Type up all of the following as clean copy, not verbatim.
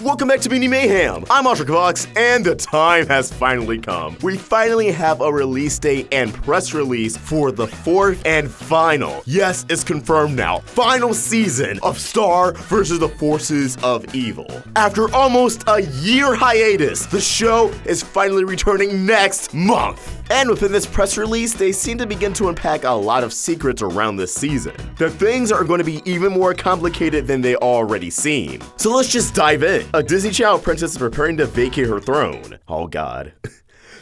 Welcome back to Mini Mayhem. I'm Fox, and the time has finally come. We finally have a release date and press release for the fourth and final, yes, it's confirmed now, final season of Star vs. the Forces of Evil. After almost a year hiatus, the show is finally returning next month. And within this press release, they seem to begin to unpack a lot of secrets around this season. The things are going to be even more complicated than they already seem. So let's just dive in. A Disney Channel princess is preparing to vacate her throne. Oh god.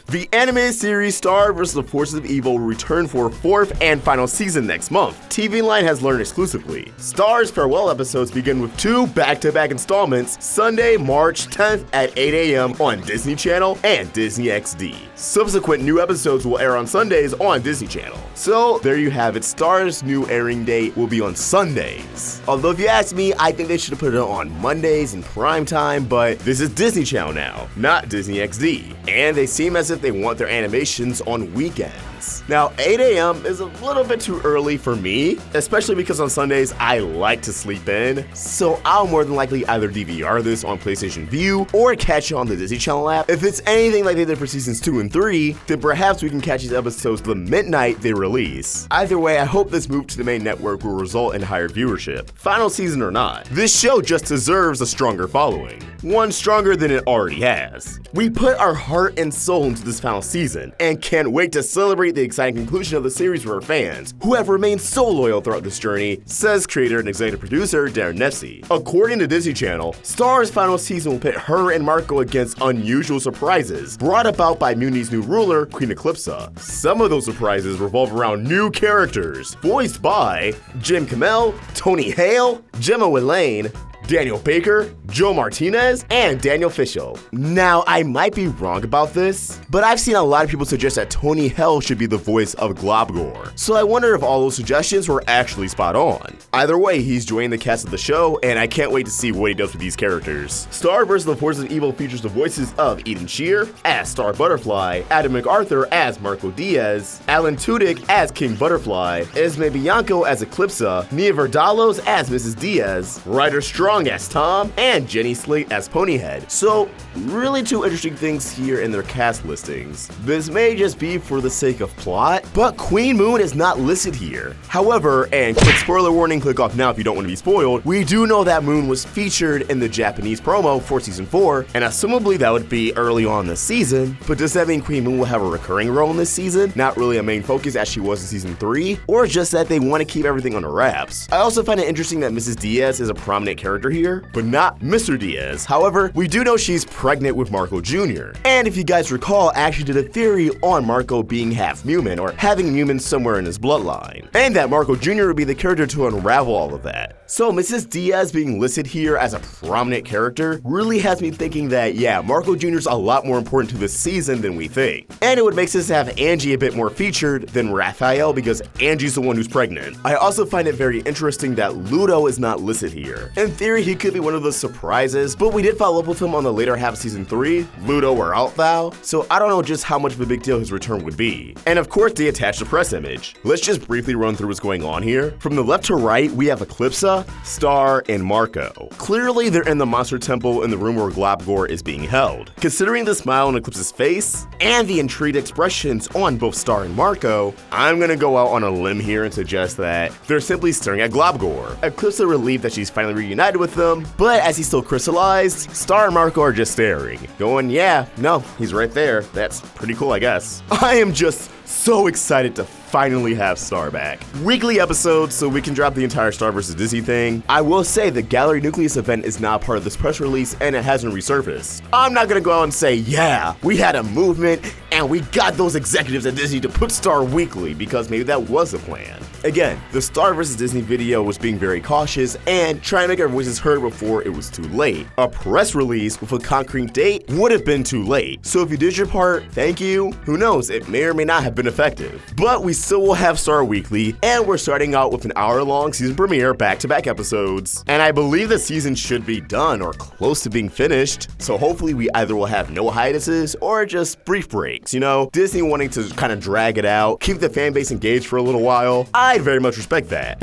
The animated series Star vs. the Forces of Evil will return for a fourth and final season next month. TV Line has learned exclusively. Star's farewell episodes begin with 2 back-to-back installments Sunday, March 10th at 8 a.m. on Disney Channel and Disney XD. Subsequent new episodes will air on Sundays on Disney Channel. So there you have it, Star's new airing date will be on Sundays. Although if you ask me, I think they should have put it on Mondays in prime time, but this is Disney Channel now, not Disney XD. And they seem as if they want their animations on weekends. Now, 8 a.m. is a little bit too early for me, especially because on Sundays I like to sleep in, so I'll more than likely either DVR this on PlayStation Vue or catch it on the Disney Channel app. If it's anything like they did for seasons 2 and 3, then perhaps we can catch these episodes the midnight they release. Either way, I hope this move to the main network will result in higher viewership. Final season or not, this show just deserves a stronger following. One stronger than it already has. We put our heart and soul into this final season, and can't wait to celebrate the exciting conclusion of the series for our fans, who have remained so loyal throughout this journey, says creator and executive producer Darren Nefsey. According to Disney Channel, Star's final season will pit her and Marco against unusual surprises, brought about by Muni's new ruler, Queen Eclipsa. Some of those surprises revolve around new characters, voiced by Jim Kimmel, Tony Hale, Gemma Wellane, Daniel Baker, Joe Martinez, and Daniel Fishel. Now, I might be wrong about this, but I've seen a lot of people suggest that Tony Hale should be the voice of Globgor, so I wonder if all those suggestions were actually spot on. Either way, he's joining the cast of the show, and I can't wait to see what he does with these characters. Star vs. the Forces of Evil features the voices of Eden Shear as Star Butterfly, Adam MacArthur as Marco Diaz, Alan Tudyk as King Butterfly, Esme Bianco as Eclipsa, Nia Vardalos as Mrs. Diaz, Ryder Strong as Tom, and Jenny Slate as Ponyhead. So, really two interesting things here in their cast listings. This may just be for the sake of plot, but Queen Moon is not listed here. However, and quick spoiler warning, click off now if you don't want to be spoiled, we do know that Moon was featured in the Japanese promo for season 4, and assumably that would be early on this season, but does that mean Queen Moon will have a recurring role in this season? Not really a main focus as she was in season 3, or just that they want to keep everything under wraps? I also find it interesting that Mrs. Diaz is a prominent character here, but not Mr. Diaz. However, we do know she's pregnant with Marco Jr. And if you guys recall, I actually did a theory on Marco being half Mumin, or having Mumin somewhere in his bloodline, and that Marco Jr. would be the character to unravel all of that. So Mrs. Diaz being listed here as a prominent character really has me thinking that, yeah, Marco Jr. is a lot more important to this season than we think. And it would make sense to have Angie a bit more featured than Raphael because Angie's the one who's pregnant. I also find it very interesting that Ludo is not listed here. In theory, he could be one of the surprises, but we did follow up with him on the later half of season 3, Ludo or Out Thou, so I don't know just how much of a big deal his return would be. And of course, they attached a press image. Let's just briefly run through what's going on here. From the left to right, we have Eclipsa, Star, and Marco. Clearly, they're in the Monster Temple in the room where Globgor is being held. Considering the smile on Eclipsa's face, and the intrigued expressions on both Star and Marco, I'm gonna go out on a limb here and suggest that they're simply staring at Globgor. Eclipsa relieved that she's finally reunited with them, but as he's still crystallized, Star and Marco are just staring, going, yeah, no, he's right there. That's pretty cool, I guess. I am just so excited to finally have Star back. Weekly episodes so we can drop the entire Star vs. Disney thing. I will say the Gallery Nucleus event is not part of this press release and it hasn't resurfaced. I'm not gonna go out and say, yeah, we had a movement and we got those executives at Disney to put Star weekly because maybe that was the plan. Again, the Star vs. Disney video was being very cautious and trying to make our voices heard before it was too late. A press release with a concrete date would have been too late. So if you did your part, thank you. Who knows, it may or may not have been effective. But we still will have Star Weekly, and we're starting out with an hour-long season premiere back-to-back episodes. And I believe the season should be done or close to being finished, so hopefully we either will have no hiatuses or just brief breaks, you know? Disney wanting to kind of drag it out, keep the fan base engaged for a little while. I'd very much respect that.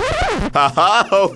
Haha,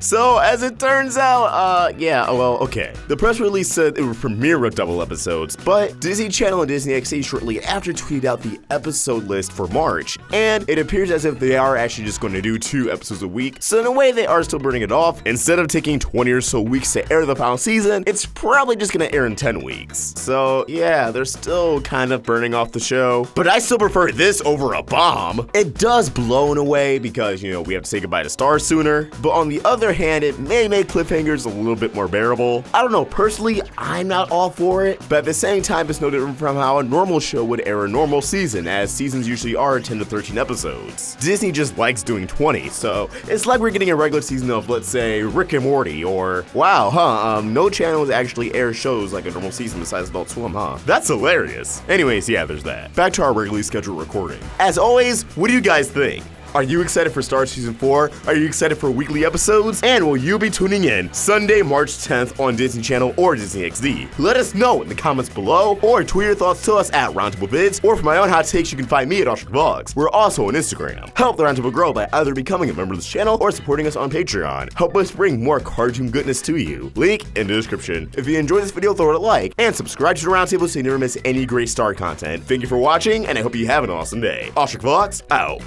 so as it turns out, yeah, well, okay. The press release said it would premiere Roundtable episodes, but Disney Channel and Disney XD shortly after tweeted out the episode list for March, and it appears as if they are actually just going to do 2 episodes a week, so in a way they are still burning it off. Instead of taking 20 or so weeks to air the final season, it's probably just gonna air in 10 weeks. So yeah, they're still kind of burning off the show, but I still prefer this over a bomb. It does blow in a way because, you know, we have to say goodbye to stars sooner, but on the other hand, it may make cliffhangers a little bit more bearable. I don't know, personally, I'm not all for it, but at the same time, it's no different from how a normal show would air a normal season, as seasons usually are 10 to 13 episodes. Disney just likes doing 20, so it's like we're getting a regular season of, let's say, Rick and Morty, or wow, no channels actually air shows like a normal season besides Adult Swim, huh? That's hilarious. Anyways, yeah, there's that. Back to our regularly scheduled recording. As always, what do you guys think? Are you excited for Star Season 4? Are you excited for weekly episodes? And will you be tuning in Sunday, March 10th on Disney Channel or Disney XD? Let us know in the comments below, or tweet your thoughts to us at Roundtable Vids, or for my own hot takes, you can find me at Vlogs. We're also on Instagram. Help the Roundtable grow by either becoming a member of this channel or supporting us on Patreon. Help us bring more cartoon goodness to you. Link in the description. If you enjoyed this video, throw it a like, and subscribe to the Roundtable so you never miss any great Star content. Thank you for watching, and I hope you have an awesome day. Vlogs out.